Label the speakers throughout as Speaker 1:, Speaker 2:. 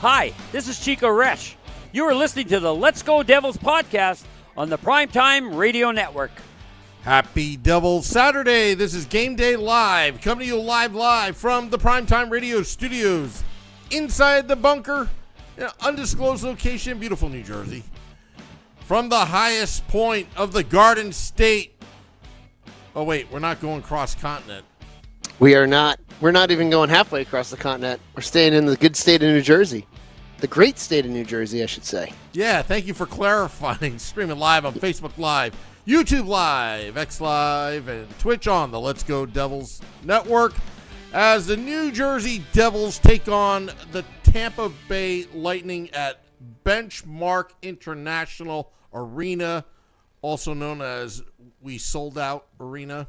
Speaker 1: Hi, this is Chico Resch. You are listening to the Let's Go Devils podcast on the Primetime Radio Network.
Speaker 2: Happy Devils Saturday. This is Game Day Live, coming to you live from the Primetime Radio studios inside the bunker, undisclosed location, beautiful New Jersey. From the highest point of the Garden State. Oh, wait, we're not going cross-continent.
Speaker 3: We are not. We're not even going halfway across the continent. We're staying in the good state of New Jersey. The great state of New Jersey, I should say.
Speaker 2: Yeah, thank you for clarifying. Streaming live on Facebook Live, YouTube Live, X Live, and Twitch on the Let's Go Devils Network as the New Jersey Devils take on the Tampa Bay Lightning at Benchmark International Arena, also known as We Sold Out Arena,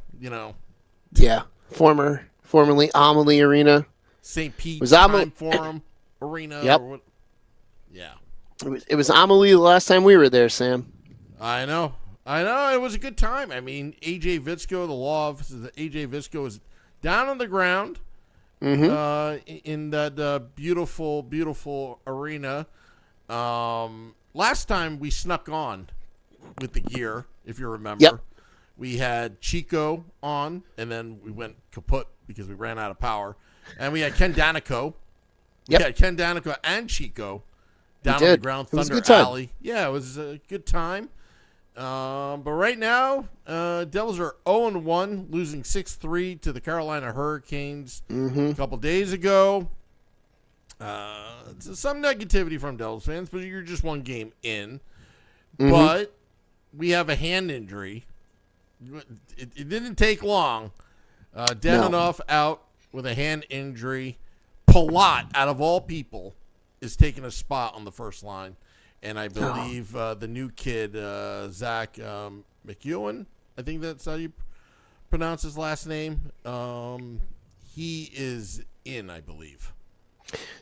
Speaker 3: Yeah, formerly Amalie Arena.
Speaker 2: St. Pete's Time Forum Arena.
Speaker 3: Yep.
Speaker 2: Yeah.
Speaker 3: It was Amalie the last time we were there, Sam.
Speaker 2: I know. It was a good time. I mean, AJ Vitsko, the law office of AJ Vitsko is down on the ground in that beautiful, beautiful arena. Last time we snuck on with the gear, if you remember.
Speaker 3: Yep.
Speaker 2: We had Chico on, and then we went kaput because we ran out of power. And we had Ken Danico.
Speaker 3: Yep.
Speaker 2: We had Ken Danico and Chico down on the ground, Thunder Alley. Yeah, it was a good time. But right now, Devils are 0-1, losing 6-3 to the Carolina Hurricanes a couple days ago. Some negativity from Devils fans, but you're just one game in. But we have a hand injury. It didn't take long. Deminoff out with a hand injury. Palat, out of all people, is taking a spot on the first line. And I believe the new kid, Zach McEwen, I think that's how you pronounce his last name. He is in, I believe.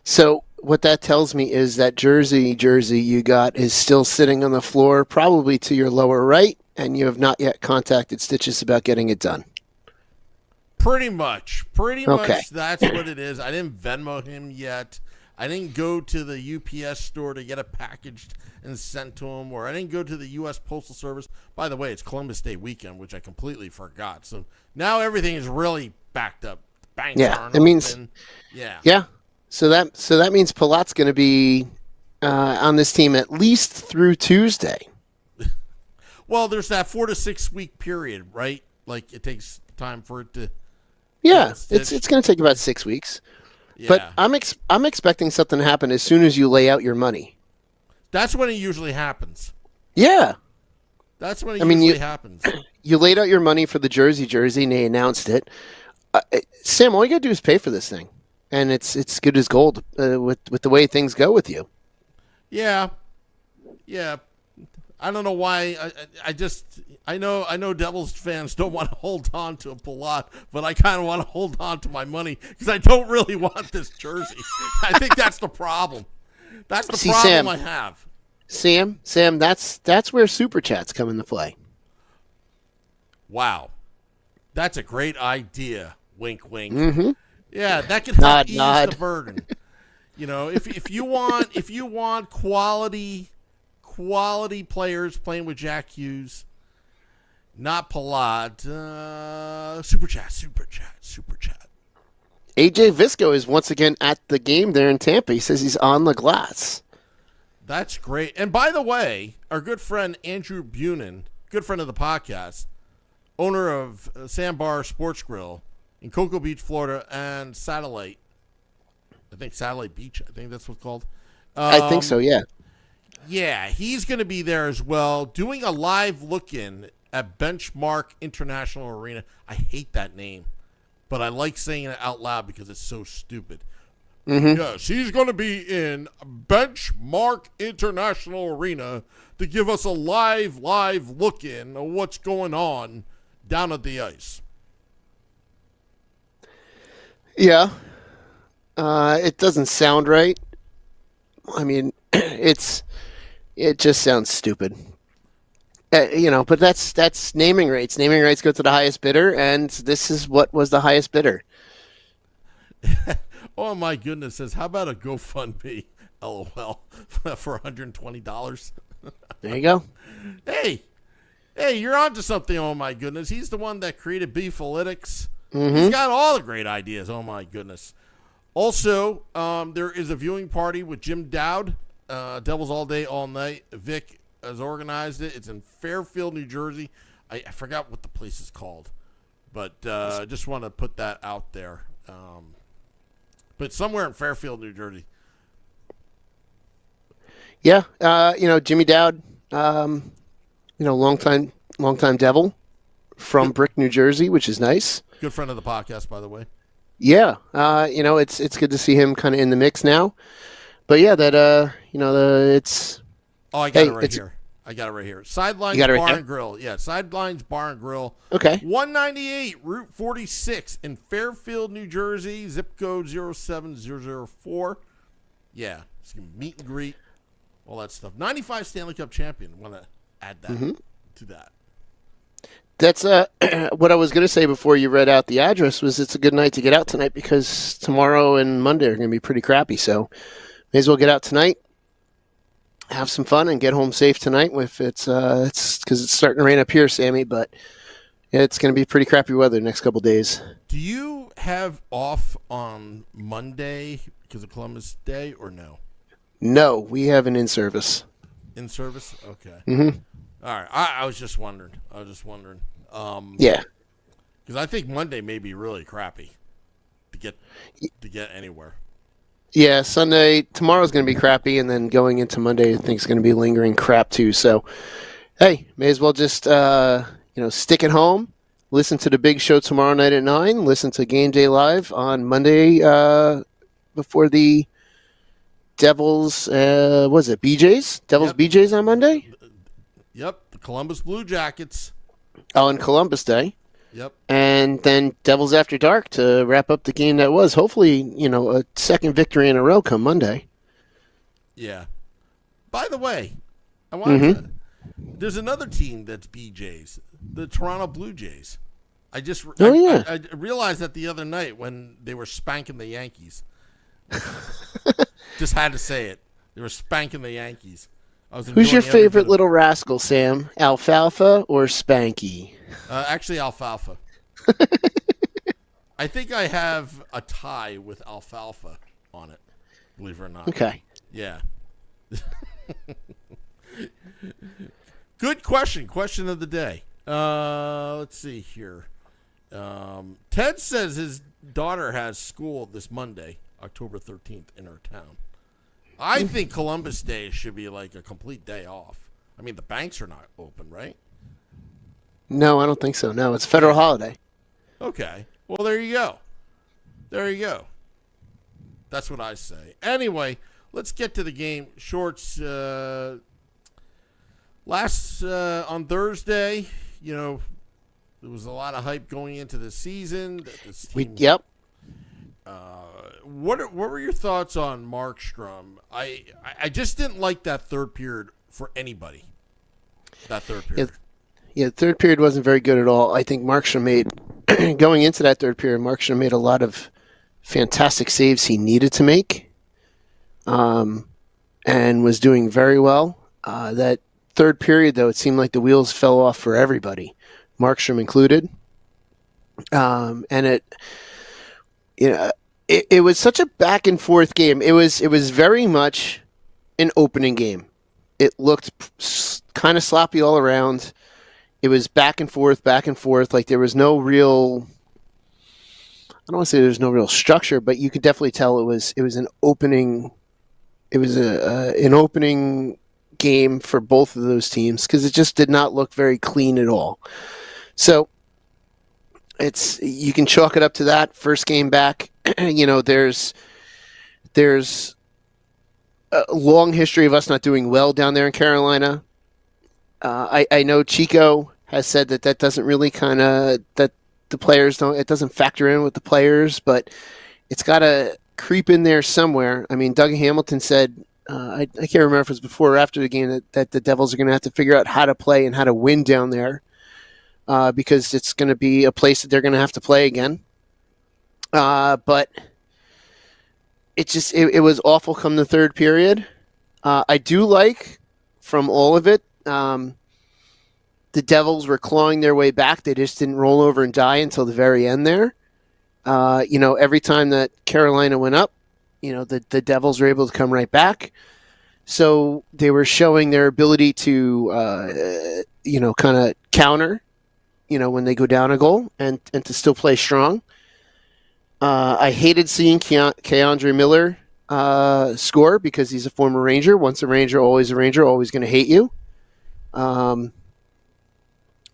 Speaker 3: So what that tells me is that jersey you got is still sitting on the floor, probably to your lower right, and you have not yet contacted Stitches about getting it done.
Speaker 2: Pretty much. That's what it is. I didn't Venmo him yet. I didn't go to the UPS store to get it packaged and sent to him, or I didn't go to the U.S. Postal Service. By the way, it's Columbus Day weekend, which I completely forgot. So now everything is really backed up. Banks aren't open.
Speaker 3: Yeah. So that means Palat's going to be on this team at least through Tuesday.
Speaker 2: Well, there's that 4 to 6 week period, right? Like it takes time for it to.
Speaker 3: Yeah, it's going to take about 6 weeks. Yeah. But I'm expecting something to happen as soon as you lay out your money.
Speaker 2: That's when it usually happens.
Speaker 3: Yeah.
Speaker 2: That's when it usually happens.
Speaker 3: You laid out your money for the jersey, and they announced it. Sam, all you got to do is pay for this thing, and it's good as gold with the way things go with you.
Speaker 2: Yeah. I don't know why. I know Devils fans don't want to hold on to a Palat, but I kind of want to hold on to my money because I don't really want this jersey. I think that's the problem. That's the problem Sam, I have.
Speaker 3: Sam, that's where Super Chats come into play.
Speaker 2: Wow. That's a great idea. Wink, wink.
Speaker 3: Mm-hmm.
Speaker 2: Yeah, that can help ease
Speaker 3: nod.
Speaker 2: the burden. If you want quality players playing with Jack Hughes, not Palat. Super chat.
Speaker 3: AJ Visco is once again at the game there in Tampa. He says he's on the glass.
Speaker 2: That's great. And by the way, our good friend Andrew Bunin, good friend of the podcast, owner of Sandbar Sports Grill in Cocoa Beach, Florida, and Satellite. I think Satellite Beach. I think that's what's called.
Speaker 3: I think so, yeah.
Speaker 2: Yeah, he's going to be there as well, doing a live look-in at Benchmark International Arena. I hate that name, but I like saying it out loud because it's so stupid.
Speaker 3: Mm-hmm.
Speaker 2: Yes, he's going to be in Benchmark International Arena to give us a live look-in of what's going on down at the ice.
Speaker 3: Yeah. It doesn't sound right. I mean, it just sounds stupid. But that's naming rights. Naming rights go to the highest bidder, and this is what was the highest bidder.
Speaker 2: Oh, my goodness. Says, how about a GoFundMe? LOL for $120.
Speaker 3: There you go.
Speaker 2: Hey, you're onto something. Oh my goodness, he's the one that created Beefalytics.
Speaker 3: Mm-hmm.
Speaker 2: He's got all the great ideas. Oh my goodness. Also, there is a viewing party with Jim Dowd. Devils All Day, All Night. Vic has organized it. It's in Fairfield, New Jersey. I forgot what the place is called, but I just want to put that out there. But somewhere in Fairfield, New Jersey.
Speaker 3: Yeah, Jimmy Dowd, longtime Devil from Brick, New Jersey, which is nice.
Speaker 2: Good friend of the podcast, by the way.
Speaker 3: Yeah, it's good to see him kind of in the mix now. But yeah, it's.
Speaker 2: Oh, I got it right here. Sidelines Bar and Grill. Yeah, Sidelines Bar and Grill.
Speaker 3: Okay.
Speaker 2: 198 Route 46 in Fairfield, New Jersey. Zip code 07004. Yeah, it's gonna meet and greet, all that stuff. 95 Stanley Cup champion. Want to add that to that.
Speaker 3: That's what I was going to say before you read out the address was it's a good night to get out tonight because tomorrow and Monday are going to be pretty crappy. So may as well get out tonight, have some fun, and get home safe tonight. With it's because it's starting to rain up here, Sammy, but it's going to be pretty crappy weather the next couple days.
Speaker 2: Do you have off on Monday because of Columbus Day or no?
Speaker 3: No, we have an in-service.
Speaker 2: In-service? Okay.
Speaker 3: Mm-hmm.
Speaker 2: All right. I was just wondering.
Speaker 3: Yeah.
Speaker 2: Because I think Monday may be really crappy to get anywhere.
Speaker 3: Yeah, tomorrow's going to be crappy, and then going into Monday, I think it's going to be lingering crap too. So, hey, may as well just stick at home, listen to the big show tomorrow night at 9, listen to Game Day Live on Monday before the Devils. Was it BJ's? Devils BJ's on Monday.
Speaker 2: Yep, the Columbus Blue Jackets.
Speaker 3: Oh, and Columbus Day.
Speaker 2: Yep.
Speaker 3: And then Devils After Dark to wrap up the game that was. Hopefully, a second victory in a row come Monday.
Speaker 2: Yeah. By the way, I wanted to, there's another team that's BJ's, the Toronto Blue Jays. I realized that the other night when they were spanking the Yankees. Just had to say it. They were spanking the Yankees.
Speaker 3: Who's your favorite little rascal, Sam? Alfalfa or Spanky?
Speaker 2: Actually, Alfalfa. I think I have a tie with Alfalfa on it, believe it or not.
Speaker 3: Okay.
Speaker 2: Yeah. Good question. Question of the day. Let's see here. Ted says his daughter has school this Monday, October 13th, in her town. I think Columbus Day should be like a complete day off. I mean, the banks are not open, right?
Speaker 3: No, I don't think so. No, it's a federal holiday.
Speaker 2: Okay. Well, there you go. That's what I say. Anyway, let's get to the game. Shorts. On Thursday, there was a lot of hype going into the season. This team,
Speaker 3: Yep.
Speaker 2: What were your thoughts on Markstrom? I just didn't like that third period for anybody. That third period.
Speaker 3: Yeah, the third period wasn't very good at all. I think Markstrom made, going into that third period, Markstrom made a lot of fantastic saves he needed to make, and was doing very well. That third period, though, it seemed like the wheels fell off for everybody, Markstrom included. And it was such a back and forth game. It was very much an opening game. It looked kind of sloppy all around. It was back and forth. Like there was no real. I don't want to say there's no real structure, but you could definitely tell it was an opening. It was an opening game for both of those teams because it just did not look very clean at all. So you can chalk it up to that first game back. There's a long history of us not doing well down there in Carolina. I know Chico has said that doesn't really that the players it doesn't factor in with the players, but it's got to creep in there somewhere. I mean, Doug Hamilton said, I can't remember if it was before or after the game, that the Devils are going to have to figure out how to play and how to win down there because it's going to be a place that they're going to have to play again. But it was awful come the third period. I do like from all of it. The Devils were clawing their way back. They just didn't roll over and die until the very end there. Every time that Carolina went up, the Devils were able to come right back. So they were showing their ability to, kind of counter, when they go down a goal and to still play strong. I hated seeing Keandre Miller score because he's a former Ranger. Once a Ranger, always going to hate you.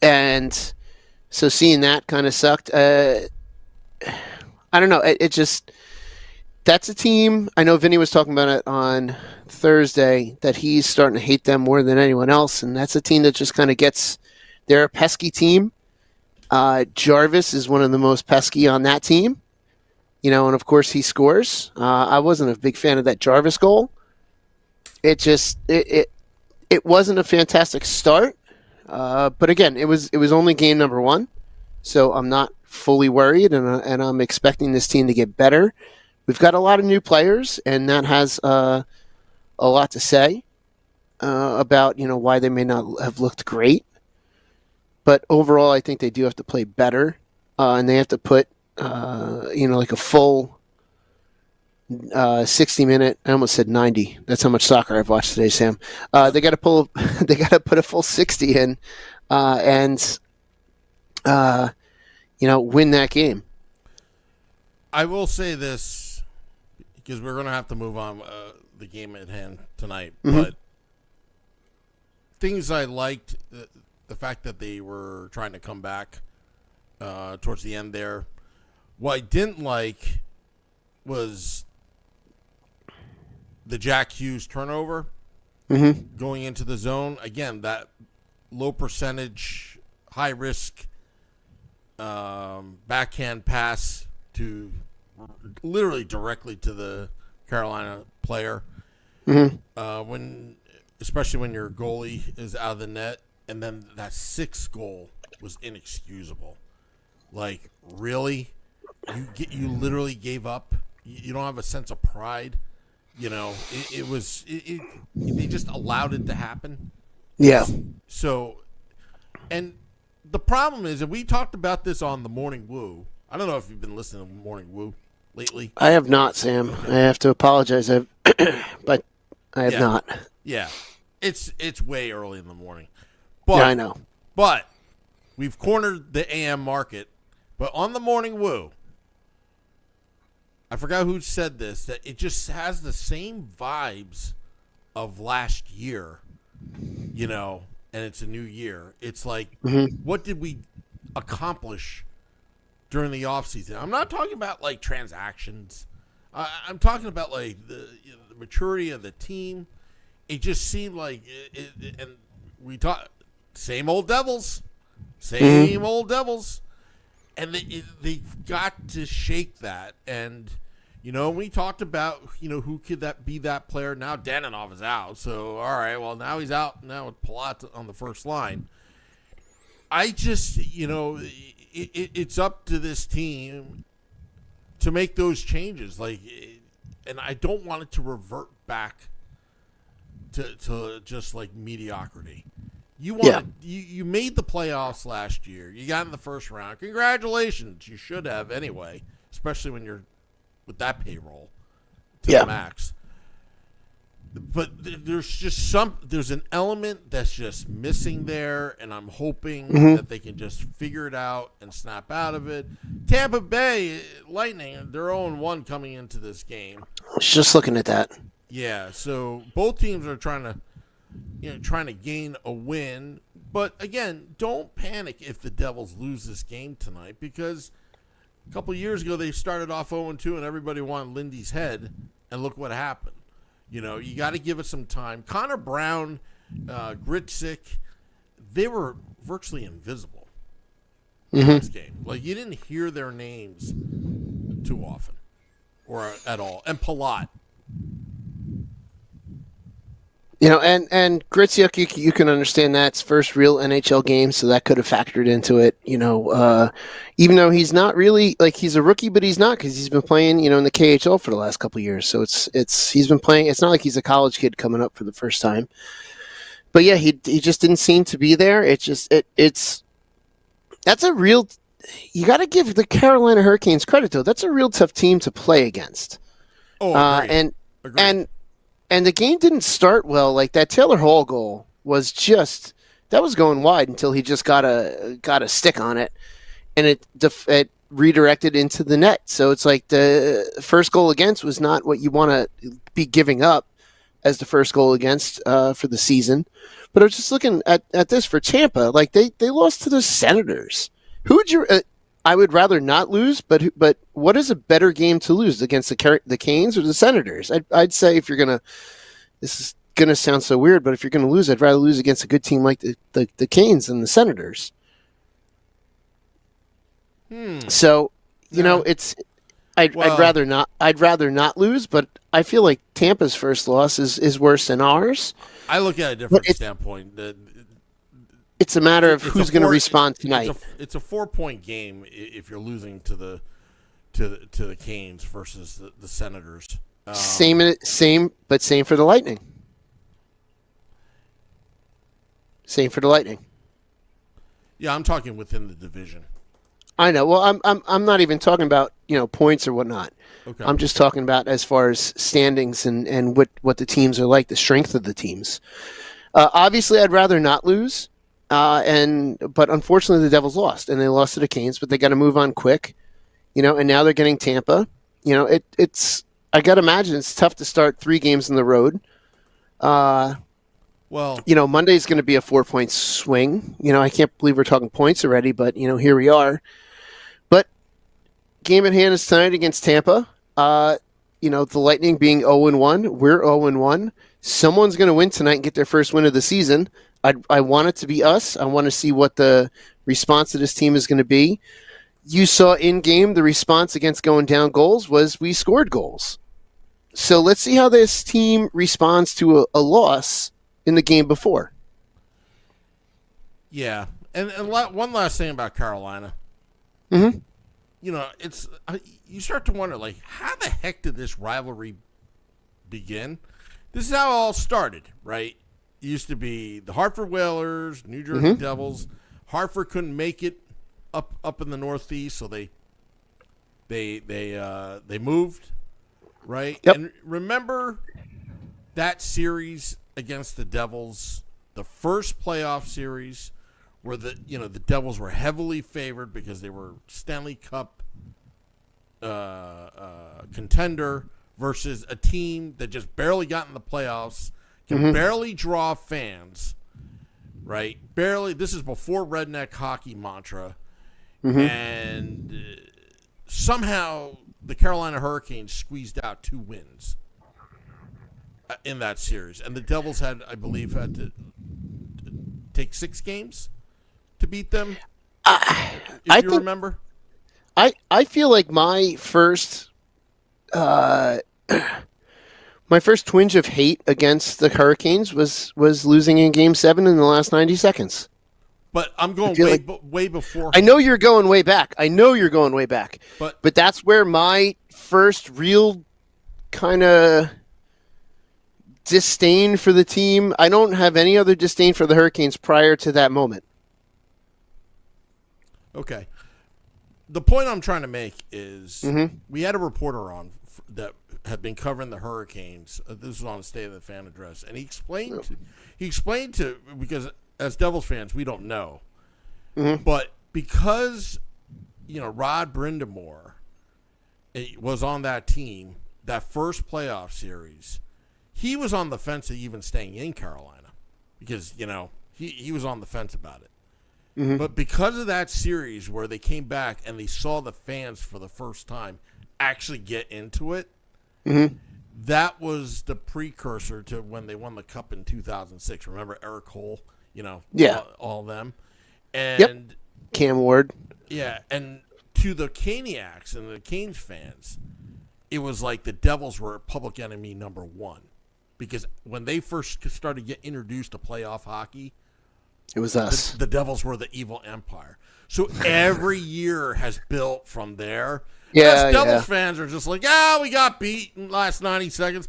Speaker 3: And so seeing that kind of sucked. I don't know. It just, that's a team. I know Vinny was talking about it on Thursday that he's starting to hate them more than anyone else. And that's a team that just kind of they're a pesky team. Jarvis is one of the most pesky on that team. And of course he scores. I wasn't a big fan of that Jarvis goal. It wasn't a fantastic start. But again, it was only game number 1. So I'm not fully worried, and I'm expecting this team to get better. We've got a lot of new players, and that has a lot to say about why they may not have looked great. But overall, I think they do have to play better, and they have to put like a full 60-minute. I almost said 90. That's how much soccer I've watched today, Sam. They got to they got to put a full 60 in, and win that game.
Speaker 2: I will say this because we're going to have to move on the game at hand tonight.
Speaker 3: Mm-hmm.
Speaker 2: But things I liked, the fact that they were trying to come back towards the end there. What I didn't like was the Jack Hughes turnover going into the zone. Again, that low percentage, high risk backhand pass to literally directly to the Carolina player. Especially when your goalie is out of the net, and then that 6th goal was inexcusable. Like, really? You literally gave up? You don't have a sense of pride? They just allowed it to happen.
Speaker 3: Yeah.
Speaker 2: So, and the problem is, and we talked about this on the Morning Woo. I don't know if you've been listening to Morning Woo lately.
Speaker 3: I have not, Sam. I have to apologize, but I have not.
Speaker 2: Yeah, it's way early in the morning. But,
Speaker 3: yeah, I know.
Speaker 2: But we've cornered the AM market. But on the Morning Woo, I forgot who said this, that it just has the same vibes of last year, and it's a new year. It's like, what did we accomplish during the offseason? I'm not talking about, like, transactions. I'm talking about, like, the maturity of the team. It just seemed like, and we talked, same old Devils. Same old Devils. And they've got to shake that. And, we talked about, who could that be that player. Now Danilov is out. So, all right, well, now he's out now with Palat on the first line. I just, it's up to this team to make those changes. Like, and I don't want it to revert back to just, like, mediocrity. You made the playoffs last year. You got in the first round. Congratulations. You should have anyway, especially when you're with that payroll to the max. But there's an element that's just missing there, and I'm hoping that they can just figure it out and snap out of it. Tampa Bay Lightning, they're 0-1 coming into this game.
Speaker 3: I was just looking at that.
Speaker 2: Yeah, so both teams are trying to gain a win. But again, don't panic if the Devils lose this game tonight, because a couple of years ago they started off 0-2 and everybody wanted Lindy's head, and look what happened. You got to give it some time. Connor Brown, Gritzik, they were virtually invisible in this game. Like, you didn't hear their names too often or at all. And Palat.
Speaker 3: And Gritsuk, you can understand that's first real NHL game, so that could have factored into it. Even though he's not really he's a rookie, but he's not because he's been playing, in the KHL for the last couple of years. So he's been playing. It's not like he's a college kid coming up for the first time. But yeah, he just didn't seem to be there. That's a real. You got to give the Carolina Hurricanes credit though. That's a real tough team to play against.
Speaker 2: Oh, agreed.
Speaker 3: And the game didn't start well. Like that Taylor Hall goal was that was going wide until he just got a stick on it, and it redirected into the net. So it's like the first goal against was not what you want to be giving up as the first goal against for the season. But I was just looking at this for Tampa. Like they lost to the Senators. Who would you? I would rather not lose, but what is a better game to lose against the Canes or the Senators? I'd say if you're gonna, this is gonna sound so weird, but if you're gonna lose, I'd rather lose against a good team like the Canes than the Senators. So I'd rather not. I'd rather not lose, but I feel like Tampa's first loss is worse than ours.
Speaker 2: I look at a different standpoint.
Speaker 3: It's a matter of who's going to respond tonight.
Speaker 2: It's a 4-point game if you're losing to the Canes versus the Senators.
Speaker 3: Same for the Lightning. Same for the Lightning.
Speaker 2: Yeah, I'm talking within the division.
Speaker 3: I know. Well, I'm not even talking about points or whatnot.
Speaker 2: Okay.
Speaker 3: I'm just talking about as far as standings and what the teams are like, the strength of the teams. Obviously, I'd rather not lose. But unfortunately the Devils lost, and they lost to the Canes, but they got to move on quick, and now they're getting Tampa. It's I got to imagine it's tough to start 3 games on the road. Monday's going to be a 4-point swing. I can't believe we're talking points already, but here we are. But game at hand is tonight against Tampa. The Lightning being 0-1, we're 0-1. Someone's going to win tonight and get their first win of the season. I want it to be us. I want to see what the response to this team is going to be. You saw in game the response against going down goals was we scored goals. So let's see how this team responds to a loss in the game before.
Speaker 2: Yeah, and one last thing about Carolina.
Speaker 3: Mm-hmm.
Speaker 2: It's you start to wonder how the heck did this rivalry begin? This is how it all started, right? It used to be the Hartford Whalers, New Jersey Devils. Hartford couldn't make it up in the Northeast, so they moved, right?
Speaker 3: Yep.
Speaker 2: And remember that series against the Devils, the first playoff series, where the Devils were heavily favored because they were Stanley Cup contender versus a team that just barely got in the playoffs. Can barely draw fans, right? Barely. This is before redneck hockey mantra. And somehow the Carolina Hurricanes squeezed out 2 wins in that series. And the Devils had to take 6 games to beat them, if you remember.
Speaker 3: I feel like my first twinge of hate against the Hurricanes was losing in Game 7 in the last 90 seconds.
Speaker 2: But I'm going way before.
Speaker 3: I know you're going way back. But that's where my first real kind of disdain for the team. I don't have any other disdain for the Hurricanes prior to that moment.
Speaker 2: Okay. The point I'm trying to make is we had a reporter on that had been covering the Hurricanes. This was on a State of the Fan address, and he explained to because as Devils fans we don't know, but because Rod Brindamore was on that team that first playoff series, he was on the fence of even staying in Carolina because he was on the fence about it. But because of that series where they came back and they saw the fans for the first time actually get into it, that was the precursor to when they won the Cup in 2006. Remember Eric Cole, all of them. And
Speaker 3: Cam Ward.
Speaker 2: Yeah, and to the Caniacs and the Canes fans, it was like the Devils were public enemy number 1. because when they first started to get introduced to playoff hockey,
Speaker 3: It was us.
Speaker 2: the Devils were the evil empire. So every year has built from there.
Speaker 3: Yeah,
Speaker 2: Us Devils
Speaker 3: yeah.
Speaker 2: fans are just like, we got beat in the last 90 seconds.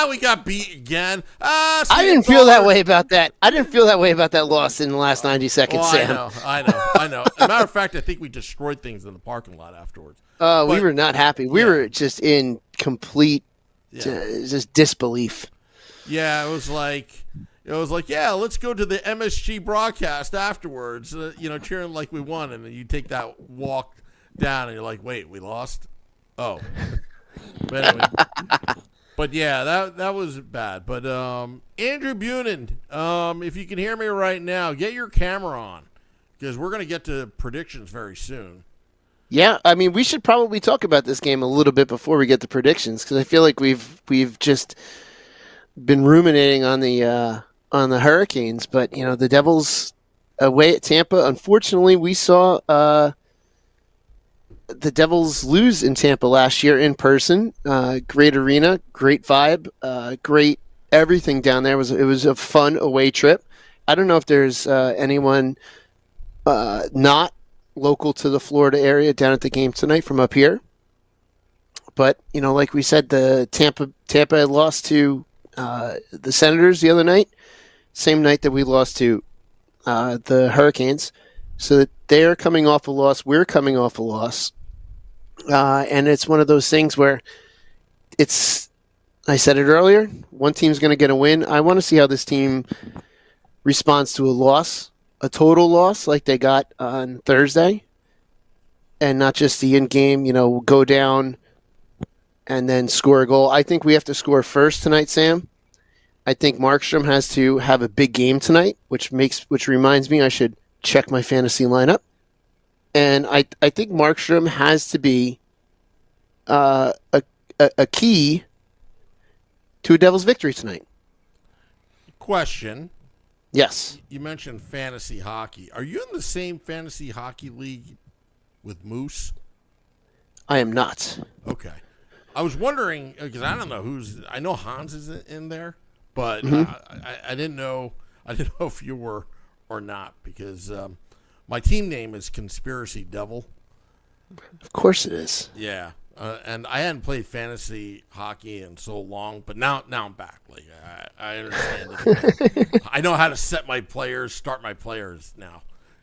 Speaker 2: We got beat again.
Speaker 3: I didn't feel that way about that. I didn't feel that way about that loss in the last 90 seconds, Sam.
Speaker 2: I know. As a matter of fact, I think we destroyed things in the parking lot afterwards.
Speaker 3: We were not happy. We were just in complete
Speaker 2: Yeah.
Speaker 3: just disbelief.
Speaker 2: Yeah, it was like, let's go to the MSG broadcast afterwards, cheering like we won, and then you take that walk down, and you're like, wait, we lost? Oh. But anyway. But yeah, that was bad. But Andrew Bunin, if you can hear me right now, get your camera on, because we're going to get to predictions very soon.
Speaker 3: Yeah, I mean, we should probably talk about this game a little bit before we get to predictions, because I feel like we've just been ruminating on the Hurricanes, but the Devils away at Tampa. Unfortunately, we saw the Devils lose in Tampa last year in person. Great arena, great vibe, great everything down there. It was a fun away trip. I don't know if there's anyone not local to the Florida area down at the game tonight from up here. But, like we said, the Tampa had lost to the Senators the other night, same night that we lost to the Hurricanes. So that they're coming off a loss, we're coming off a loss. And it's one of those things where I said it earlier, one team's going to get a win. I want to see how this team responds to a loss, a total loss like they got on Thursday, and not just the in-game, go down and then score a goal. I think we have to score first tonight, Sam. I think Markstrom has to have a big game tonight, which reminds me I should check my fantasy lineup. And I think Markstrom has to be a key to a Devils victory tonight.
Speaker 2: Question.
Speaker 3: Yes.
Speaker 2: You mentioned fantasy hockey. Are you in the same fantasy hockey league with Moose?
Speaker 3: I am not.
Speaker 2: Okay. I was wondering, because I don't know I know Hans is in there, but I didn't know if you were or not, because my team name is Conspiracy Devil.
Speaker 3: Of course it is.
Speaker 2: Yeah. And I hadn't played fantasy hockey in so long, but now I'm back. Like I understand it. I know how to start my players now.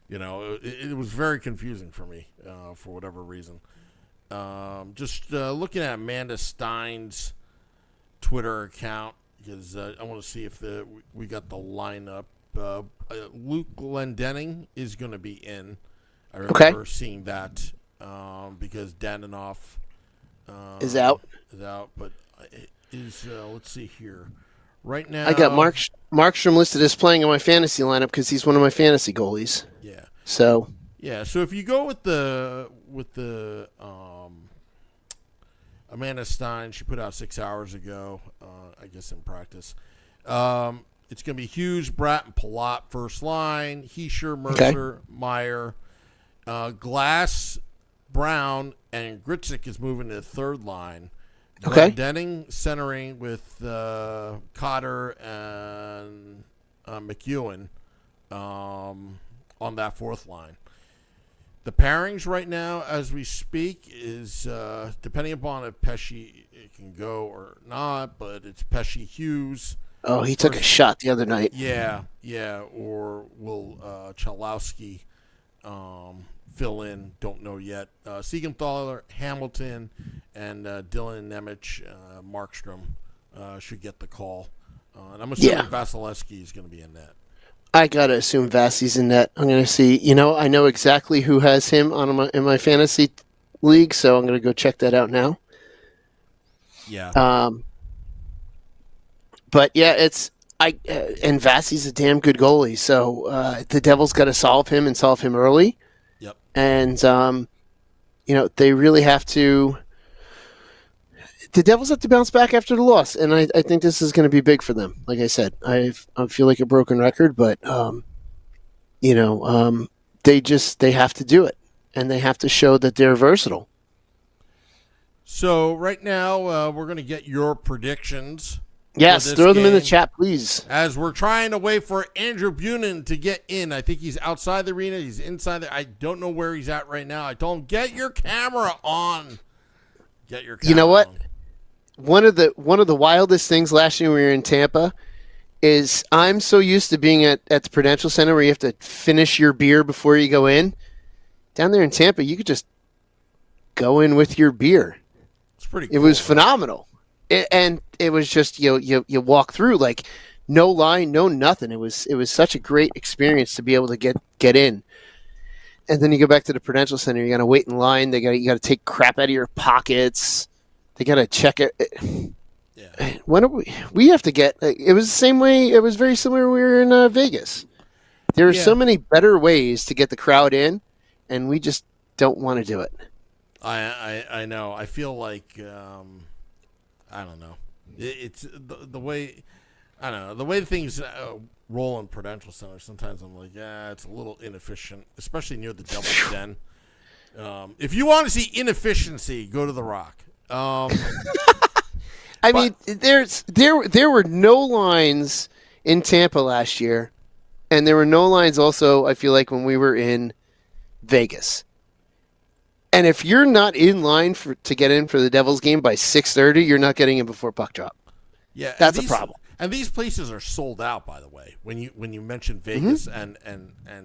Speaker 2: It was very confusing for me for whatever reason. Just looking at Amanda Stein's Twitter account, because I want to see if we got the lineup. Luke Glendening is going to be in. I remember seeing that because Daninoff
Speaker 3: is out.
Speaker 2: But let's see here. Right now,
Speaker 3: I got Markstrom listed as playing in my fantasy lineup because he's one of my fantasy goalies.
Speaker 2: Yeah.
Speaker 3: So
Speaker 2: if you go with the Amanda Stein, she put out 6 hours ago, I guess in practice. It's going to be Hughes, Bratt, and Palat first line. Heischer, Mercer, Meyer, Glass, Brown, and Gritzik is moving to the third line.
Speaker 3: Okay.
Speaker 2: Denning centering with Cotter and McEwen on that fourth line. The pairings right now, as we speak, is depending upon if Pesce can go or not, but it's Pesce Hughes.
Speaker 3: Oh, he took a shot the other night.
Speaker 2: Yeah. Or will Chalowski fill in? Don't know yet. Siegenthaler, Hamilton, and Dylan Nemec, Markstrom should get the call. And I'm assuming Vasilevsky is going to be in net.
Speaker 3: I gotta assume Vasi's in net. I'm gonna see. I know exactly who has him in my fantasy league, so I'm gonna go check that out now.
Speaker 2: Yeah.
Speaker 3: But yeah, and Vasi's a damn good goalie, so the Devils got to solve him early.
Speaker 2: Yep.
Speaker 3: And they really have to. The Devils have to bounce back after the loss, and I think this is going to be big for them. Like I said, I feel like a broken record, but they have to do it, and they have to show that they're versatile.
Speaker 2: So right now we're going to get your predictions
Speaker 3: Yes, throw them in the chat, please.
Speaker 2: As we're trying to wait for Andrew Bunin to get in. I think he's outside the arena. He's inside there. I don't know where he's at right now. I told him, get your camera on. Get your camera
Speaker 3: You know what?
Speaker 2: on.
Speaker 3: One of the wildest things last year when we were in Tampa is I'm so used to being at the Prudential Center where you have to finish your beer before you go in. Down there in Tampa, you could just go in with your beer.
Speaker 2: It's pretty cool.
Speaker 3: It was phenomenal. And it was just you walk through like no line, no nothing. It was such a great experience to be able to get in. And then you go back to the Prudential Center. You got to wait in line. You got to take crap out of your pockets. They got to check it.
Speaker 2: Yeah.
Speaker 3: When are we have to get? It was the same way. It was very similar when we were in Vegas. There are so many better ways to get the crowd in, and we just don't want to do it.
Speaker 2: I know. I feel like I don't know. It's the way I don't know the way things roll in Prudential Center. Sometimes I'm like, it's a little inefficient, especially near the Devil's Den. If you want to see inefficiency, go to the Rock.
Speaker 3: I mean, there were no lines in Tampa last year, and there were no lines also. I feel like when we were in Vegas. And if you're not in line to get in for the Devils game by 6:30, you're not getting in before puck drop.
Speaker 2: Yeah,
Speaker 3: that's a problem.
Speaker 2: And these places are sold out, by the way. When you mention Vegas and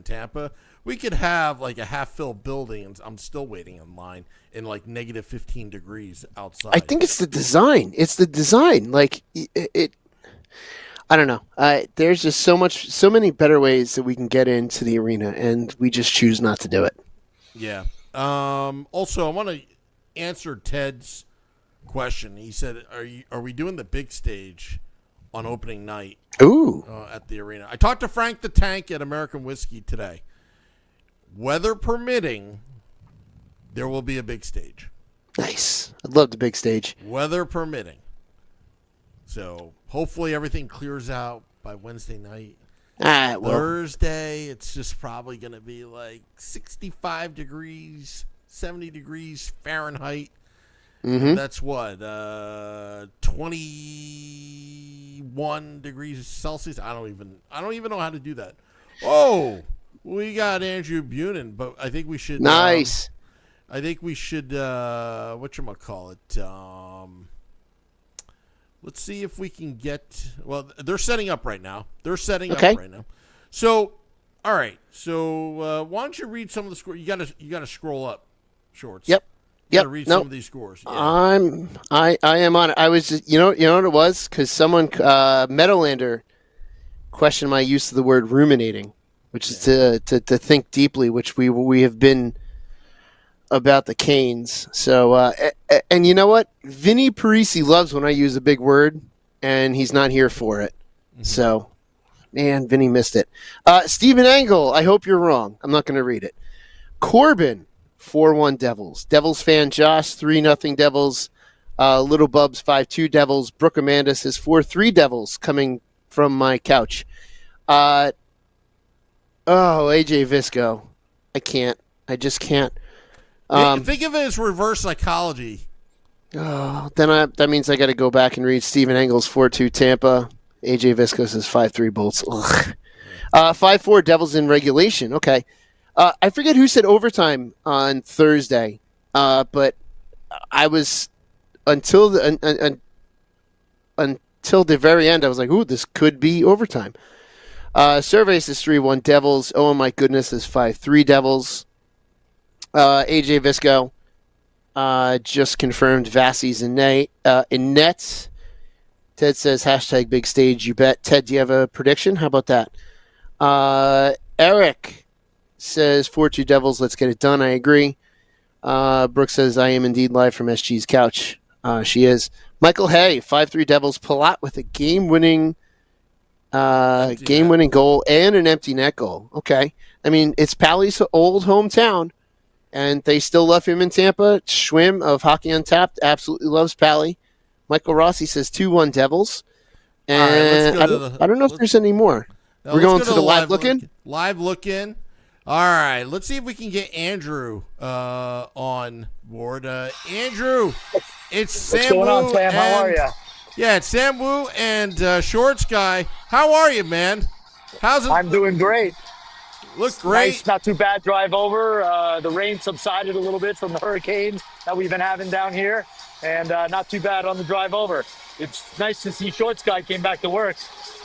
Speaker 2: Tampa, we could have like a half-filled building, and I'm still waiting in line in like negative 15 degrees outside.
Speaker 3: I think it's the design. It's the design. Like it I don't know. There's just so many better ways that we can get into the arena, and we just choose not to do it.
Speaker 2: Yeah. Also, I want to answer Ted's question. He said, "Are we doing the big stage on opening night?"
Speaker 3: Ooh.
Speaker 2: At the arena. I talked to Frank the Tank at American Whiskey today. Weather permitting, there will be a big stage.
Speaker 3: Nice. I'd love the big stage.
Speaker 2: Weather permitting. So hopefully everything clears out by Wednesday night. Thursday, it's just probably going to be like 65 degrees, 70 degrees Fahrenheit.
Speaker 3: Mm-hmm.
Speaker 2: That's what, 21 degrees Celsius. I don't even know how to do that. Oh, we got Andrew Bunin, but I think we should.
Speaker 3: Nice.
Speaker 2: I think we should. Whatchamacallit? Let's see if we can get. Well, they're setting up right now. So, all right. So, why don't you read some of the scores? You gotta scroll up, Shorts.
Speaker 3: Yep.
Speaker 2: You gotta read some of these scores. Yeah.
Speaker 3: I am on it. I was just, you know what it was? Because someone, Meadowlander, questioned my use of the word ruminating, which is to think deeply, which we have been about the Canes. So, and you know what? Vinny Parisi loves when I use a big word, and he's not here for it. Mm-hmm. So, man, Vinny missed it. Stephen Engel, I hope you're wrong. I'm not going to read it. Corbin, 4-1 Devils. Devils fan Josh, 3-0 Devils. Little Bubs, 5-2 Devils. Brooke Amanda says 4-3 Devils coming from my couch. AJ Visco. I just can't.
Speaker 2: Think of it as reverse psychology.
Speaker 3: Oh, then that means I got to go back and read Stephen Engel's 4-2 Tampa. AJ Visco says 5-3 Bolts. 5-4 Devils in regulation. Okay. I forget who said overtime on Thursday, but I was until the very end. I was like, "Ooh, this could be overtime." Survey says 3-1 Devils. Oh my goodness, is 5-3 Devils. AJ Visco just confirmed Vassie's in net. Ted says hashtag big stage. You bet. Ted, do you have a prediction? How about that? Eric says 4-2 Devils. Let's get it done. I agree. Brooke says I am indeed live from SG's couch. She is. Michael Hay, 5-3 Devils. Palat with a game-winning goal and an empty net goal. Okay. I mean, it's Pally's old hometown, and they still love him in Tampa. Schwim of Hockey Untapped absolutely loves Pally. Michael Rossi says 2-1 Devils. And I don't know if there's any more. We're going to the live look-in?
Speaker 2: Live look-in. All right, let's see if we can get Andrew on board. Andrew, it's Samu.
Speaker 4: What's going on, Sam? How are you?
Speaker 2: Yeah, it's Sam Wu and Shorts Guy. How are you, man? How's it?
Speaker 4: I'm doing great.
Speaker 2: Look great.
Speaker 4: Nice, not too bad drive over. The rain subsided a little bit from the hurricanes that we've been having down here, and not too bad on the drive over. It's nice to see Shorts Guy came back to work.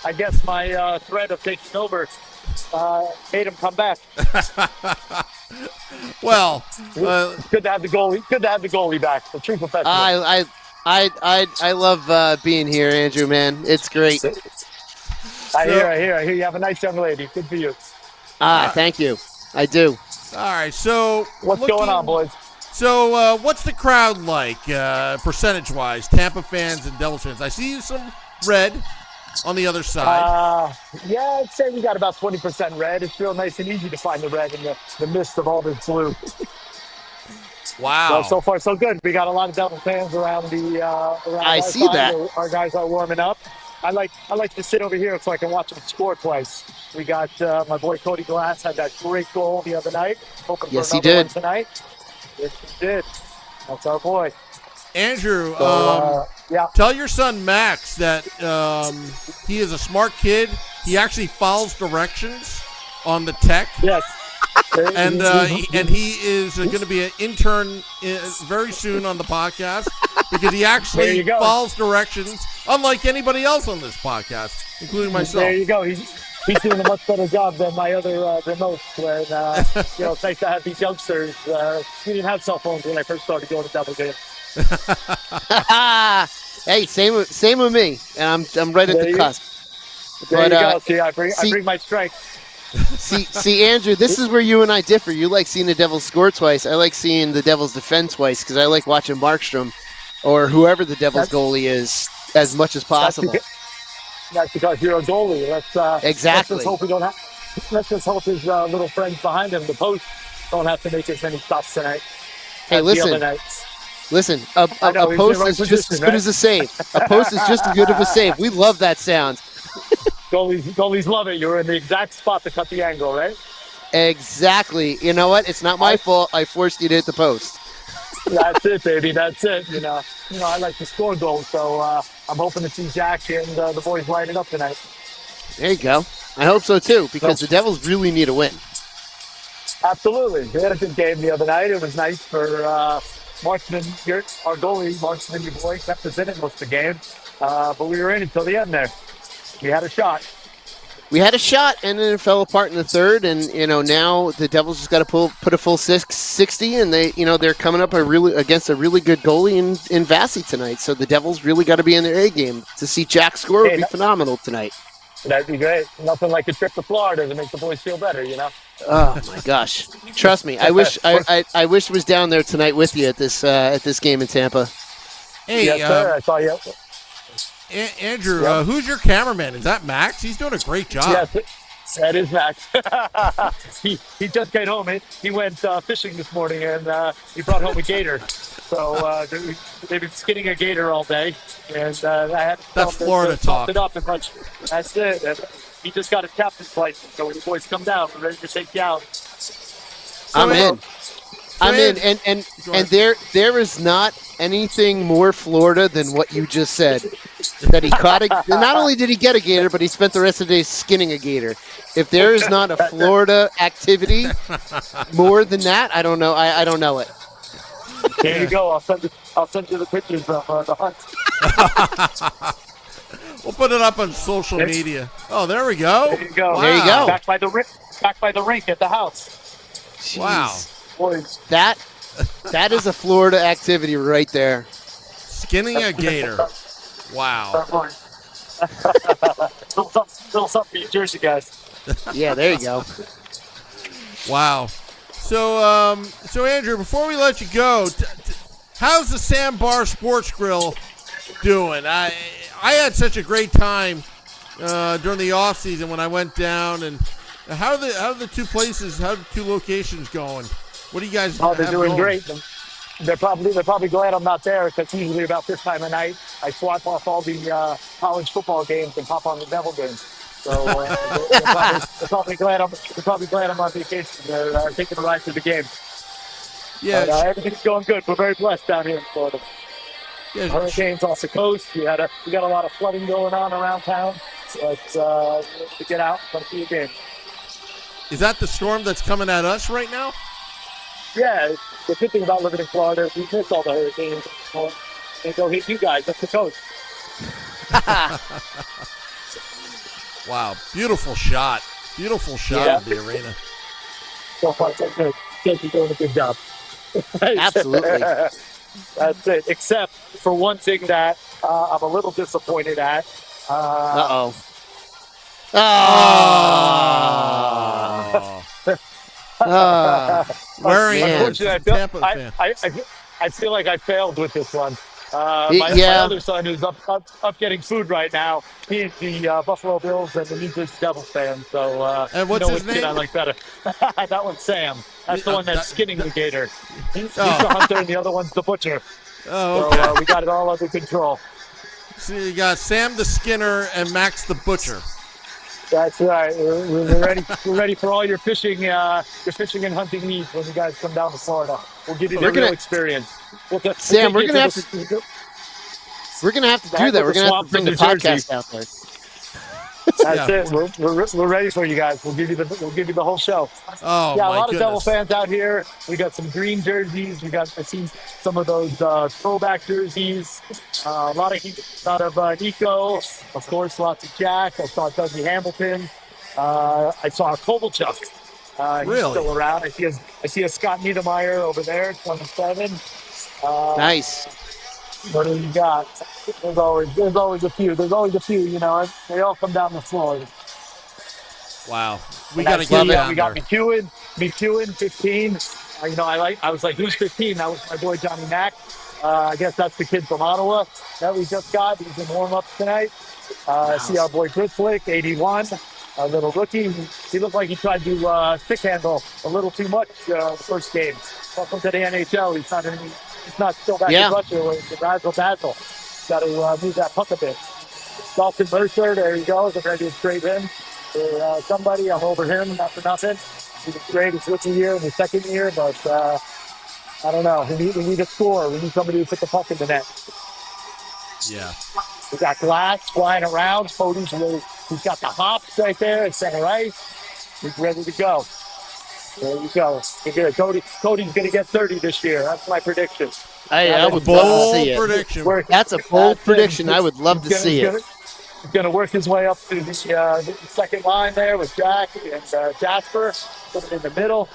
Speaker 4: I guess my threat of taking over made him come back.
Speaker 2: Well,
Speaker 4: It's good to have the goalie. Good to have the goalie back. The true professional.
Speaker 3: I love being here, Andrew. Man, it's great.
Speaker 4: I hear. You have a nice young lady. Good for you.
Speaker 3: Thank you. I do.
Speaker 2: all right. So
Speaker 4: What's going on, boys?
Speaker 2: So what's the crowd like, percentage-wise? Tampa fans and Devils fans. I see some red on the other side.
Speaker 4: Yeah, I'd say we got about 20% red. It's real nice and easy to find the red in the midst of all this blue.
Speaker 2: Wow.
Speaker 4: So far, so good. We got a lot of Devil fans around the. Around
Speaker 3: I
Speaker 4: our
Speaker 3: see
Speaker 4: side.
Speaker 3: that.
Speaker 4: Our guys are warming up. I like to sit over here so I can watch them score twice. We got my boy Cody Glass had that great goal the other night. Hoping
Speaker 3: Yes,
Speaker 4: for
Speaker 3: he
Speaker 4: another
Speaker 3: did.
Speaker 4: one tonight. Yes, he did. That's our boy.
Speaker 2: Andrew,
Speaker 4: Yeah.
Speaker 2: tell your son Max that he is a smart kid. He actually follows directions on the tech.
Speaker 4: Yes.
Speaker 2: And he is going to be an intern very soon on the podcast because he
Speaker 4: There
Speaker 2: actually
Speaker 4: you go.
Speaker 2: follows directions, unlike anybody else on this podcast, including myself.
Speaker 4: There you go. He's doing a much better job than my other than most. When it's nice to have these youngsters. We didn't have cell phones when I first started going to Devil games.
Speaker 3: Hey, same with me, and I'm right at
Speaker 4: There
Speaker 3: the
Speaker 4: you-
Speaker 3: cusp.
Speaker 4: There
Speaker 3: But
Speaker 4: you go. See, I
Speaker 3: see-
Speaker 4: bring my strength.
Speaker 3: see, Andrew, this is where you and I differ. You like seeing the Devils score twice. I like seeing the Devils defend twice because I like watching Markstrom or whoever the Devils goalie is as much as possible.
Speaker 4: That's because you're a goalie.
Speaker 3: Exactly.
Speaker 4: Let's just hope we don't have. Let's just hope his little friends behind him, the post, don't have to make as many stops tonight.
Speaker 3: Hey,
Speaker 4: as the other
Speaker 3: listen.
Speaker 4: nights.
Speaker 3: Listen,
Speaker 4: I
Speaker 3: a
Speaker 4: know, he's
Speaker 3: post
Speaker 4: in the right
Speaker 3: is just
Speaker 4: position,
Speaker 3: as good
Speaker 4: right?
Speaker 3: as a save. A post is just as good of a save. We love that sound.
Speaker 4: Goalies love it. You're in the exact spot to cut the angle, right?
Speaker 3: Exactly. You know what? It's not my fault. I forced you to hit the post.
Speaker 4: That's it, baby. That's it. You know, I like to score goals, so I'm hoping to see Jack and the boys light it up tonight.
Speaker 3: There you go. I hope so too, because the Devils really need a win.
Speaker 4: Absolutely. We had a good game the other night. It was nice for Marksman, our goalie, Marksman, your boy, kept us in it most of the game. But we were in until the end there. We had a shot.
Speaker 3: We had a shot, and then it fell apart in the third. And now the Devils just got to put a full 60, and they're coming up against a really good goalie in Vassy tonight. So the Devils really got to be in their A game. To see Jack score would be phenomenal tonight.
Speaker 4: That'd be great. Nothing like a trip to Florida to make the boys feel better, you know.
Speaker 3: Oh my gosh! Trust me, I wish I wish was down there tonight with you at this game in Tampa.
Speaker 2: Hey,
Speaker 4: Yes, sir. I saw you.
Speaker 2: Andrew,
Speaker 4: Yep.
Speaker 2: Who's your cameraman? Is that Max? He's doing a great job.
Speaker 4: Yes, that is Max. he just came home. He went fishing this morning, and he brought home a gator. So they've been skinning a gator all day, and I had to
Speaker 2: That's Florida talk.
Speaker 4: It up and punch. That's it. And he just got his captain's license, so when the boys come down, we're ready to take you out.
Speaker 3: I'm in. I'm in,
Speaker 2: Go
Speaker 3: and
Speaker 2: ahead.
Speaker 3: there is not anything more Florida than what you just said. That he caught not only did he get a gator, but he spent the rest of the day skinning a gator. If there is not a Florida activity more than that, I don't know. I don't know it.
Speaker 4: There you go. I'll send you the pictures of the hunt.
Speaker 2: We'll put it up on social media. Oh, there we go.
Speaker 4: There you go.
Speaker 2: Wow.
Speaker 3: There you go.
Speaker 4: Back by the rink at the house.
Speaker 2: Wow.
Speaker 4: Boys.
Speaker 3: That is a Florida activity right there.
Speaker 2: Skinning a gator. Wow.
Speaker 4: Little something for you Jersey guys.
Speaker 3: Yeah, there you go.
Speaker 2: Wow. So Andrew, before we let you go, how's the Sandbar Sports Grill doing? I had such a great time during the off season when I went down. And how are the two places? How are the two locations going? What do you guys?
Speaker 4: Oh, they're
Speaker 2: have
Speaker 4: doing
Speaker 2: going?
Speaker 4: great. They're probably glad I'm not there because usually about this time of night I swap off all the college football games and pop on the Devil games. So they're probably glad I'm on vacation. They're taking a ride to the game.
Speaker 2: Yeah.
Speaker 4: But, everything's going good. We're very blessed down here in Florida. Hurricanes off the coast. We got a lot of flooding going on around town. But to get out, come see a game.
Speaker 2: Is that the storm that's coming at us right now?
Speaker 4: Yeah, the good thing about living in Florida, we miss all the hurricanes. They go hit you guys up the coast.
Speaker 2: Wow, beautiful shot. Beautiful shot of the arena.
Speaker 4: So far, so good. Thank you for doing a good job.
Speaker 3: Absolutely.
Speaker 4: That's it. Except for one thing that I'm a little disappointed at.
Speaker 3: Uh-oh.
Speaker 2: Wearing
Speaker 3: man.
Speaker 2: it. Tampa fan.
Speaker 4: I feel like I failed with this one. My other son, who's up getting food right now, he's the Buffalo Bills and the New Jersey Devils fan. So,
Speaker 2: and what's his
Speaker 4: kid
Speaker 2: name?
Speaker 4: I like better. That one's Sam. That's the one that's skinning the gator. He's the
Speaker 2: Oh.
Speaker 4: hunter, and the other one's the butcher.
Speaker 2: Oh, okay.
Speaker 4: So we got it all under control.
Speaker 2: So you got Sam the Skinner and Max the Butcher.
Speaker 4: That's right. We're ready. We're ready for all your fishing and hunting needs when you guys come down to Florida. We'll give you the real experience.
Speaker 3: Sam, we're gonna have to do that. We're gonna have to bring the podcast out there.
Speaker 4: That's it. We're ready for you guys. We'll give you the whole show.
Speaker 2: Oh,
Speaker 4: yeah,
Speaker 2: my
Speaker 4: a lot of Devil
Speaker 2: goodness.
Speaker 4: fans out here. We got some green jerseys. I seen some of those throwback jerseys. A lot of Nico. Of course, lots of Jack. I saw Dougie Hamilton. I saw Kovalchuk.
Speaker 2: Really?
Speaker 4: He's still around. I see a Scott Niedermeyer over there, 27.
Speaker 3: Nice.
Speaker 4: What do you got? There's always a few. You know. They all come down to Florida.
Speaker 2: Wow. We got to get
Speaker 4: We
Speaker 2: down
Speaker 4: got
Speaker 2: there.
Speaker 4: McEwen, 15. I was like, who's 15? That was my boy Johnny Mack. I guess that's the kid from Ottawa that we just got. He's in warm-ups tonight. See our boy Gritzlick, 81. A little rookie. He looked like he tried to stick handle a little too much the first game. Welcome to the NHL. He's not still back in Russia with the Razzle Dazzle. Got to move that puck a bit. Dalton Mercer, there he goes. I'm ready to trade him for somebody. I'm over him, not for nothing. He was great his rookie year and his second year, but I don't know. We need a scorer. We need somebody to put the puck in the net.
Speaker 2: Yeah.
Speaker 4: We got Glass flying around. He's got the hops right there at center ice. He's ready to go. There you go. Cody's going to get 30 this year. That's my prediction.
Speaker 3: I would love to see it.
Speaker 2: Prediction.
Speaker 3: That's a bold prediction. I would love to see it.
Speaker 4: He's going to work his way up to the second line there with Jack and Jasper. Put him in the middle.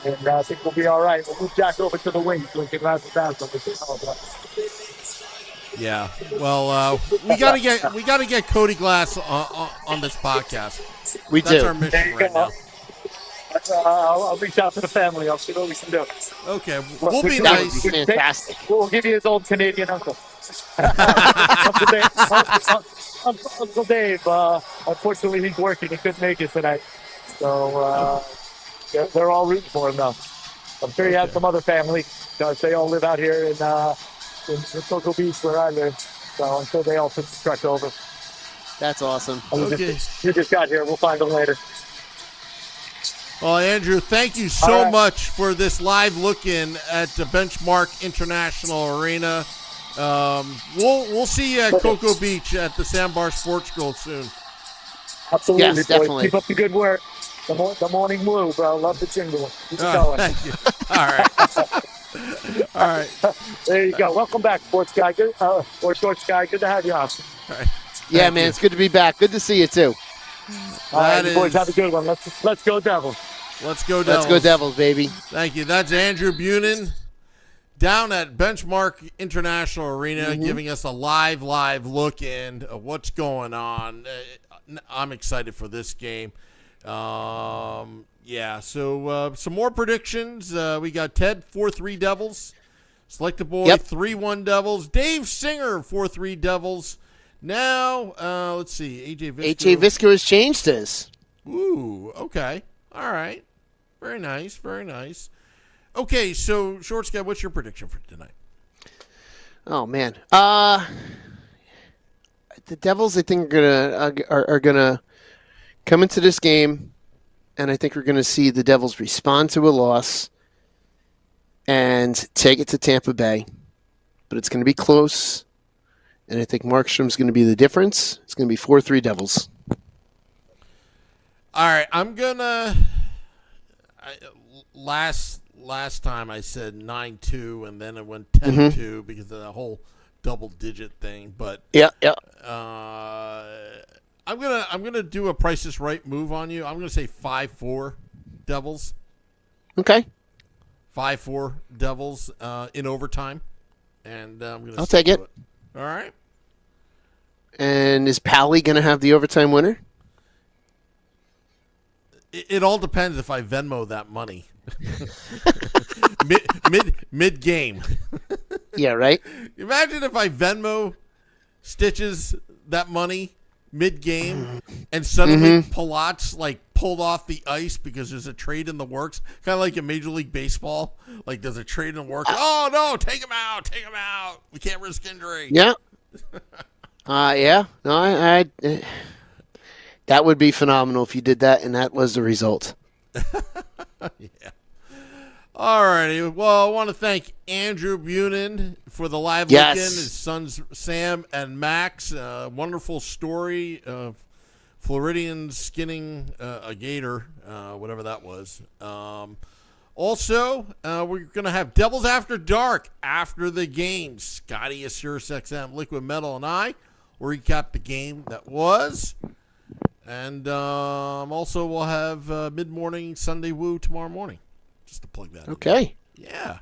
Speaker 4: And I think we'll be all right. We'll move Jack over to the wing so we can have the pass on the
Speaker 2: Yeah. Well, we gotta get Cody Glass on this podcast. That's our mission right now.
Speaker 4: I'll reach out to the family. I'll see what we can do.
Speaker 2: Okay, we'll be
Speaker 3: That would
Speaker 2: nice.
Speaker 3: be fantastic.
Speaker 4: We'll give you his old Canadian uncle. Uncle Dave. Unfortunately, he's working. He couldn't make it tonight. So they're all rooting for him now. I'm sure he has some other family. They all live out here in Cocoa Beach where I live. So I'm sure they all took the truck over.
Speaker 3: That's awesome.
Speaker 2: Okay.
Speaker 4: You just got here. We'll find them later.
Speaker 2: Well, Andrew, thank you so much for this live look-in at the Benchmark International Arena. We'll see you at Cocoa Beach at the Sandbar Sports Grill soon.
Speaker 4: Absolutely,
Speaker 3: Yes,
Speaker 4: boys.
Speaker 3: definitely.
Speaker 4: Keep up the good work. The morning blue, bro. Love the jingle. Keep it going.
Speaker 2: Thank you. All right.
Speaker 4: There you go. Welcome back, sports guy. Good, or shorts guy. Good to have you on.
Speaker 3: Yeah, man, it's good to be back. Good to see you too.
Speaker 4: All right, you boys have a good one. Let's go Devils.
Speaker 2: Let's go Devils.
Speaker 3: Let's go Devils, baby.
Speaker 2: Thank you. That's Andrew Bunin down at Benchmark International Arena giving us a live look in of what's going on. I'm excited for this game. So some more predictions. We got Ted, 4-3 Devils. Selected Boy, 3-1 Devils. Dave Singer, 4-3 Devils. Now, let's see. AJ
Speaker 3: Visco has changed his.
Speaker 2: Ooh, okay. All right. Very nice, very nice. Okay, so, Short Guy, what's your prediction for tonight?
Speaker 3: Oh, man. The Devils, I think, are gonna come into this game, and I think we're going to see the Devils respond to a loss and take it to Tampa Bay but it's going to be close. And I think Markstrom's going to be the difference. It's going to be 4-3 Devils.
Speaker 2: All right, I'm gonna. Last time I said 9-2, and then it went 10-2 because of the whole double-digit thing. But
Speaker 3: yeah.
Speaker 2: I'm gonna do a Price is Right move on you. I'm gonna say 5-4 Devils.
Speaker 3: Okay.
Speaker 2: 5-4 Devils in overtime, and I'm gonna.
Speaker 3: I'll take it.
Speaker 2: All right.
Speaker 3: And is Pally going to have the overtime winner?
Speaker 2: It all depends if I Venmo that money. mid game.
Speaker 3: Yeah, right?
Speaker 2: Imagine if I Venmo Stitches that money mid game and suddenly Palat's like pulled off the ice because there's a trade in the works. Kind of like in Major League Baseball. Like there's a trade in the works. Oh no, take him out. We can't risk injury.
Speaker 3: Yeah. Yeah. No, I that would be phenomenal if you did that, and that was the result.
Speaker 2: Yeah. All righty. Well, I want to thank Andrew Bunin for the live
Speaker 3: Yes.
Speaker 2: look-in. His sons Sam and Max. Wonderful story of Floridians skinning a gator, whatever that was. Also, we're going to have Devils After Dark after the game. Scotty, SiriusXM, Liquid Metal, and I will recap the game that was. And also we'll have mid-morning Sunday Woo tomorrow morning. Just to plug that in.
Speaker 3: Okay.
Speaker 2: Yeah.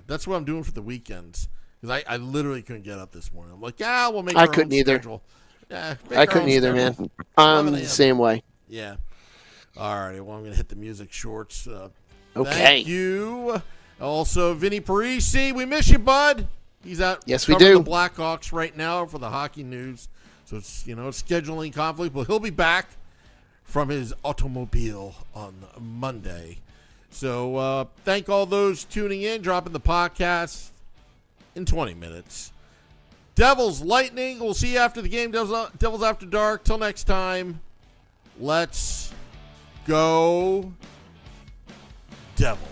Speaker 2: That's what I'm doing for the weekends. Because I literally couldn't get up this morning. I'm like, we'll make our own schedule. Yeah,
Speaker 3: I couldn't either, man. I'm the same way.
Speaker 2: Yeah. All right. Well, I'm going to hit the music shorts.
Speaker 3: Okay.
Speaker 2: Thank you. Also, Vinny Parisi, we miss you, bud. He's out
Speaker 3: Yes, we
Speaker 2: covering
Speaker 3: do.
Speaker 2: the Blackhawks right now for the hockey news. So it's, scheduling conflict, but he'll be back from his automobile on Monday. So thank all those tuning in, dropping the podcast in 20 minutes. Devils, Lightning, we'll see you after the game. Devils After Dark. Till next time, let's go Devils.